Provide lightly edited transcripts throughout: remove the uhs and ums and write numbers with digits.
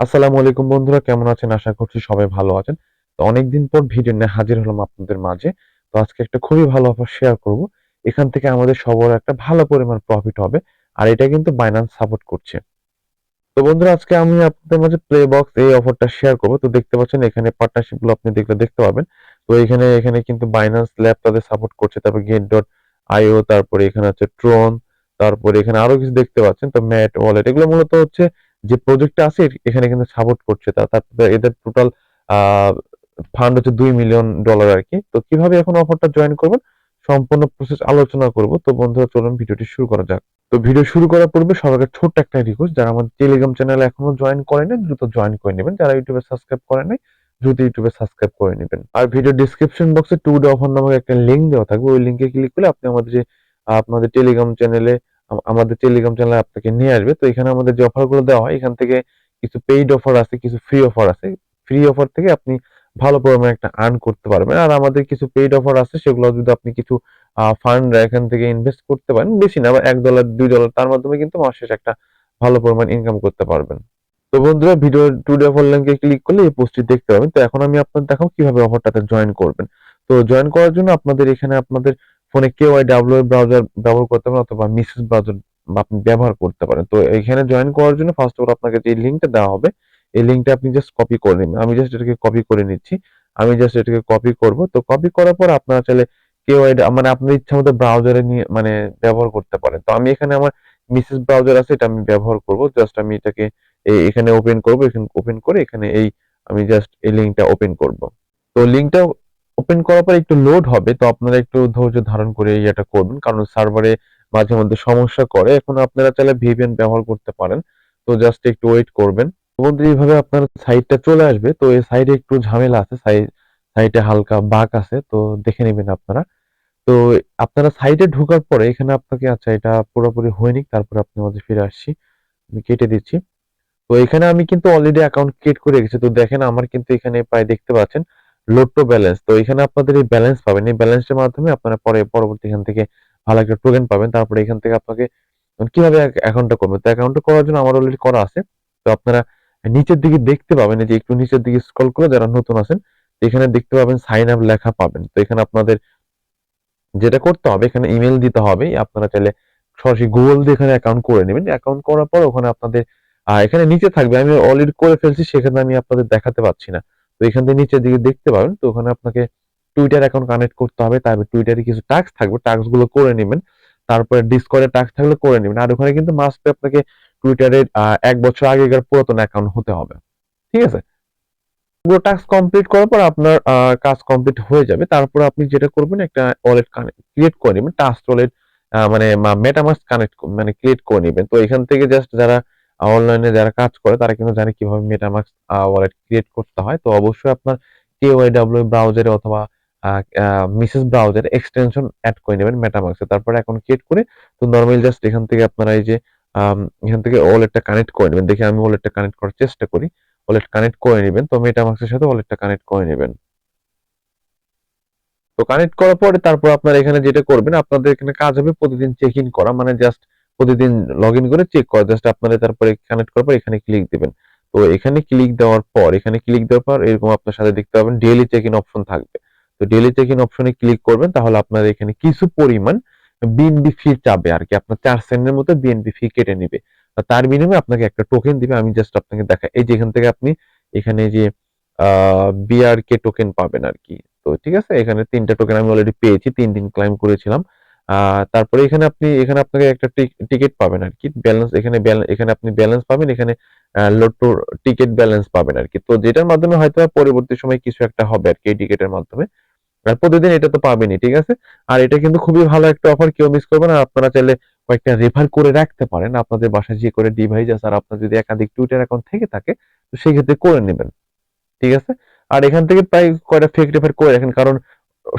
আসসালামু আলাইকুম বন্ধুরা, কেমন আছেন? আশা করছি সবাই ভালো আছেন। তো অনেকদিন পর ভিডিও নিয়ে হাজির হলাম আপনাদের মাঝে। তো আজকে একটা খুবই ভালো অফার শেয়ার করব। এখান থেকে আমাদের সবার একটা ভালো পরিমাণ প্রফিট হবে। আর এটা কিন্তু বাইন্যান্স সাপোর্ট করছে। তো বন্ধুরা, আজকে আমি আপনাদের মাঝে প্লে বক্স এই অফারটা শেয়ার করব। তো দেখতে পাচ্ছেন এখানে পার্টনারশিপ গুলো আপনি দেখতে পাবেন। তো এখানে কিন্তু বাইন্যান্স ল্যাব তাদের সাপোর্ট করছে। তারপর গেট.আইও, তারপরে এখানে আছে ট্রন, তারপরে এখানে আরো কিছু দেখতে পাচ্ছেন। তো ম্যাট ওয়ালেট, এগুলো মূলত হচ্ছে যে প্রজেক্টটা আছে এখানে কিন্তু সাপোর্ট করছে। তারপরে এদের টোটাল আহ ফান্ড হচ্ছে $2 মিলিয়ন আর কি। তো কিভাবে এখন অফারটা জয়েন করবেন সম্পূর্ণ প্রসেস আলোচনা করব। তো বন্ধুরা, চলুন ভিডিওটি শুরু করা যাক। তো ভিডিও শুরু করার পূর্বে সবাইকে ছোট্ট একটা রিকোয়েস্ট, যারা আমাদের টেলিগ্রাম চ্যানেলে এখনো জয়েন করেন নাই দ্রুত জয়েন করে নেবেন, যারা ইউটিউবে সাবস্ক্রাইব করেন নাই দ্রুত ইউটিউবে সাবস্ক্রাইব করে নেবেন। আর ভিডিও ডিসক্রিপশন বক্সে টু ডে অফার নামক একটা লিংক দেওয়া থাকবে, ওই লিংকে ক্লিক করলে আপনি আমাদের যে আপনাদের টেলিগ্রাম চ্যানেলে আমাদের টেলিগ্রাম চ্যানেলে আপনাকে নিয়ে আসবে। তো এখানে আমাদের যে অফারগুলো দেওয়া হয়, এখান থেকে কিছু পেইড অফার আছে, কিছু ফ্রি অফার আছে। ফ্রি অফার থেকে আপনি ভালো পরিমাণে একটা আর্ন করতে পারবেন। আর আমাদের কিছু পেইড অফার আছে, সেগুলো যদি আপনি কিছু ফান্ড এখান থেকে ইনভেস্ট করতে পারেন, বেশি না, আবার $1 $2, তার মাধ্যমে কিন্তু মাস শেষে একটা ভালো পরিমাণ ইনকাম করতে পারবেন। তো বন্ধুরা, ভিডিও টুডে অফার লিংকে ক্লিক করলে এই পোস্টটি দেখতে পাবেন। তো এখন আমি আপনাদের দেখাবো কিভাবে অফারটাতে জয়েন করবেন। তো জয়েন করার জন্য আপনাদের এখানে আপনাদের ফোনে KYW ব্রাউজার ব্যবহার করতে পারেন, অথবা মিসেস ব্রাউজার আপনি ব্যবহার করতে পারেন। তো এখানে জয়েন করার জন্য ফার্স্ট অফ অল আপনাকে যে লিংকটা দেওয়া হবে, এই লিংকটা আপনি জাস্ট কপি করে নিন। আমি জাস্ট এটাকে কপি করে নিচ্ছি। আমি জাস্ট এটাকে কপি করব। তো কপি করার পর আপনারা চাইলে কেওয়াইড মানে আপনার ইচ্ছা মতো ব্রাউজারে নিয়ে মানে ব্যবহার করতে পারেন। তো আমি এখানে আমার মিসেস ব্রাউজার আছে, এটা আমি ব্যবহার করব। জাস্ট আমি এটাকে এখানে ওপেন করব। এখানে ওপেন করে এখানে আমি জাস্ট এই লিংকটা ওপেন করব। তো লিংকটা ওপেন করার পর একটু লোড হবে। তো আপনারা একটু ধৈর্য ধারণ করে এটা করবেন, কারণ সার্ভারে মাঝে মধ্যে সমস্যা করে। এখন আপনারা চাইলে ভিপিএন ব্যবহার করতে পারেন। তো জাস্ট একটু ওয়েট করবেন। বন্ধু, এইভাবে আপনার সাইটটা চলে আসবে। তো এই সাইডে একটু ঝামেলা আছে, সাইটে হালকা বাগ আছে, তো দেখে নেবেন আপনারা। তো আপনারা সাইটে ঢোকার পরে এখানে আপনাকে, আচ্ছা এটা পুরোপুরি হয়নি, তারপরে আপনি আমাদের ফিরে আসছি, আমি কেটে দিচ্ছি। তো এখানে আমি কিন্তু অলরেডি অ্যাকাউন্ট ক্রিয়েট করে রেখেছি। তো দেখেন আমার কিন্তু এখানে প্রায় দেখতে পাচ্ছেন লোড টু ব্যালেন্স। তো এখানে আপনাদের এই ব্যালেন্স পাবেন, এই ব্যালেন্সের মাধ্যমে আপনারা পরবর্তী এখান থেকে ভালো একটা টোকেন পাবেন। তারপরে এখান থেকে আপনাকে কিভাবে অ্যাকাউন্টটা করবেন, তো অ্যাকাউন্টটা করার জন্য আমার অলরেডি করা আছে। তো আপনারা নিচের দিকে দেখতে পাবেন, এই যে একটু নিচের দিকে স্ক্রল করে যারা নতুন আছেন, এখানে দেখতে পাবেন সাইন আপ লেখা পাবেন। তো এখানে আপনাদের যেটা করতে হবে, এখানে ইমেল দিতে হবে। আপনারা চাইলে সরাসরি গুগল দিয়ে এখানে অ্যাকাউন্ট করে নেবেন। অ্যাকাউন্ট করার পর ওখানে আপনাদের এখানে নিচে থাকবে, আমি অলরেডি করে ফেলছি, সেখানে আমি আপনাদের দেখাতে পাচ্ছি না। তো এখান থেকে নিচের দিকে দেখতে পাবেন। তো ওখানে আপনাকে টুইটার অ্যাকাউন্ট কানেক্ট করতে হবে। তারপর টুইটারে কিছু টাস্ক থাকবে, টাস্ক গুলো করে নেবেন। তারপরে ডিসকর্ডে টাস্ক থাকলে করে নেবেন। আর ওখানে কিন্তু মাস্ট আপনাকে টুইটারের 1 বছর আগেকার পুরাতন অ্যাকাউন্ট হতে হবে। ঠিক আছে? পুরো টাস্ক কমপ্লিট করার পর আপনার কাজ কমপ্লিট হয়ে যাবে। তারপর আপনি যেটা করবেন, একটা ওয়ালেট ক্রিয়েট করে নেবেন, ট্রাস্ট ওয়ালেট মানে মেটামাস্ক কানেক্ট মানে ক্রিয়েট করে নেবেন। তো এখান থেকে জাস্ট যারা অনলাইনে যারা কাজ করে তারা কিন্তু জানে কিভাবে মেটামাস্ক ওয়ালেট ক্রিয়েট করতে হয়। তো অবশ্যই আপনার KYW ব্রাউজারে অথবা মিসেস ব্রাউজারে এক্সটেনশন অ্যাড করে নেবেন মেটামাস্কে। তারপরে অ্যাকাউন্ট ক্রিয়েট করে, তো নরমালি জাস্ট এখান থেকে আপনারা এই যে এখান থেকে ওয়ালেটটা কানেক্ট করে নেবেন। দেখে আমি ওয়ালেটটা কানেক্ট করার চেষ্টা করি। ওয়ালেট কানেক্ট করে নিবেন। তো মেটামাস্কের সাথে ওয়ালেটটা কানেক্ট করে নিবেন। তো কানেক্ট করার পরে তারপর আপনারা এখানে যেটা করবেন, আপনাদের এখানে কাজ হবে প্রতিদিন চেক ইন করা, মানে জাস্ট প্রতিদিন লগ ইন করে চেক করা। জাস্ট আপনারা তারপরে কানেক্ট করার পর এখানে ক্লিক দিবেন। তো এখানে ক্লিক দেওয়ার পর এরকম আপনার সাথে দেখতে পাবেন ডেইলি চেক ইন অপশন থাকবে। তো ডেইলি চেক ইন অপশনে ক্লিক করবেন, তাহলে আপনার এখানে কিছু পরিমাণ বিএনবি ফি চাবে আর কি, আপনার 4 সেন্টের মতো বিএনবি ফি কেটে নিবে। তার বিনিময়ে আপনাকে একটা টোকেন দিবে। আমি জাস্ট আপনাকে দেখাই, এই যে এখান থেকে আপনি এখানে যে বিআরকে টোকেন পাবেন আর কি। তো ঠিক আছে, এখানে 3টা টোকেন আমি অলরেডি পেয়েছি, 3 দিন ক্লাইম করেছিলাম। তারপরে এখানে আপনাকে একটা টিকিট পাবেন আর কি, ব্যালেন্স এখানে আপনি ব্যালেন্স পাবেন, এখানে লোটো টিকিট ব্যালেন্স পাবেন আর কি। তো যেটার মাধ্যমে হয়তো পরবর্তী সময় কিছু একটা হবে আর কি এই টিকিটের মাধ্যমে। আর প্রতিদিন এটা তো পাবেনই, ঠিক আছে? আর এটা কিন্তু খুবই ভালো একটা অফার, কেউ মিস করবেন না। আপনারা চাইলে কয়েকটা রেফার করে রাখতে পারেন, আপনাদের বাসায় যে করে ডিভাইস আছে, আর আপনার যদি একাধিক টুইটার অ্যাকাউন্ট থেকে থাকে, তো সেই ক্ষেত্রে করে নেবেন। ঠিক আছে? আর এখান থেকে প্রায় কয়টা ফেক রেফার করে রাখেন, কারণ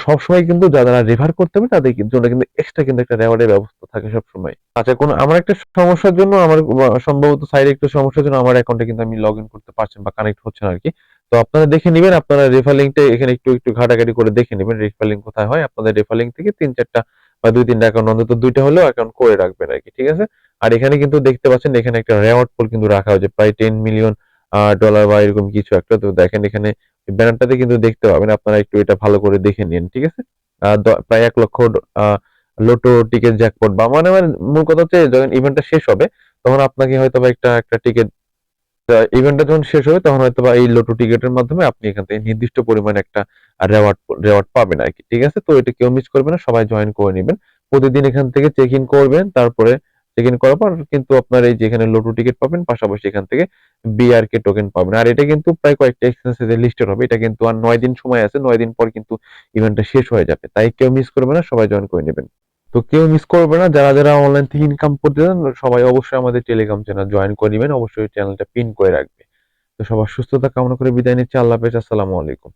সবসময় কিন্তু যারা রেফার করতে হবে তাদের জন্য কিন্তু এক্সট্রা কিন্তু একটা রেওয়ার্ডের ব্যবস্থা থাকে সবসময়। আচ্ছা, আমার একটা সমস্যার জন্য, আমার সম্ভবত সাইডে একটু সমস্যার জন্য আমার অ্যাকাউন্টে কিন্তু আমি লগ ইন করতে পারছেন বা কানেক্ট হচ্ছে না আরকি। তো আপনারা দেখে নিবেন, আপনারা রেফার লিংকটা এখানে একটু একটু ঘাটাঘাটি করে দেখে নিবেন রেফার লিংক কোথায় হয়। আপনাদের রেফার লিংক থেকে 3-4টা বা 2-3টা অ্যাকাউন্ট, অন্তত 2টা হলেও অ্যাকাউন্ট করে রাখবেন আরকি। ঠিক আছে? আর এখানে কিন্তু দেখতে পাচ্ছেন, এখানে একটা রেওয়ার্ড পুল কিন্তু রাখা হয়েছে প্রায় 10 মিলিয়ন ডলার বা এরকম কিছু একটা। তো দেখেন এখানে ব্যানারটাতে কিন্তু দেখতে পাবেন, আপনারা একটু এটা ভালো করে দেখে নিন, ঠিক আছে? প্রায় 1 লক্ষ লোটো টিকেট জ্যাকপট, বা মানে মূল কথা হচ্ছে যখন ইভেন্টটা শেষ হবে তখন আপনাকে হয়তো বা একটা টিকেট, ইভেন্টটা যখন শেষ হবে তখন হয়তো বা এই লোটো টিকেটের মাধ্যমে আপনি এখান থেকে নির্দিষ্ট পরিমাণে একটা রেওয়ার্ড রেওয়ার্ড পাবেন আর কি, ঠিক আছে? তো এটা কেউ মিস করবে না, সবাই জয়েন করে নেবেন। প্রতিদিন এখান থেকে চেক ইন করবেন, তারপরে চেক ইন করার পর কিন্তু আপনার এই যে এখানে লোটো টিকিট পাবেন, পাশাপাশি এখান থেকে বিআরকে টোকেন পাবেন। আর এটা কিন্তু প্রায় কয়েকটা এক্সচেঞ্জে লিস্টেড হবে, এটা কিন্তু আর 9 দিন সময় আছে, 9 দিন পর কিন্তু ইভেন্টটা শেষ হয়ে যাবে, তাই কেউ মিস করবে না, সবাই জয়েন করে নেবেন। তো কেউ মিস করবে না, যারা যারা অনলাইন থেকে ইনকাম করতে চান সবাই অবশ্যই আমাদের টেলিগ্রাম চ্যানেল জয়েন করে নেবেন, অবশ্যই চ্যানেলটা পিন করে রাখবে। তো সবার সুস্থতা কামনা করে বিদায় নিচ্ছি, আল্লাহ হাফেজ, আসসালামু আলাইকুম।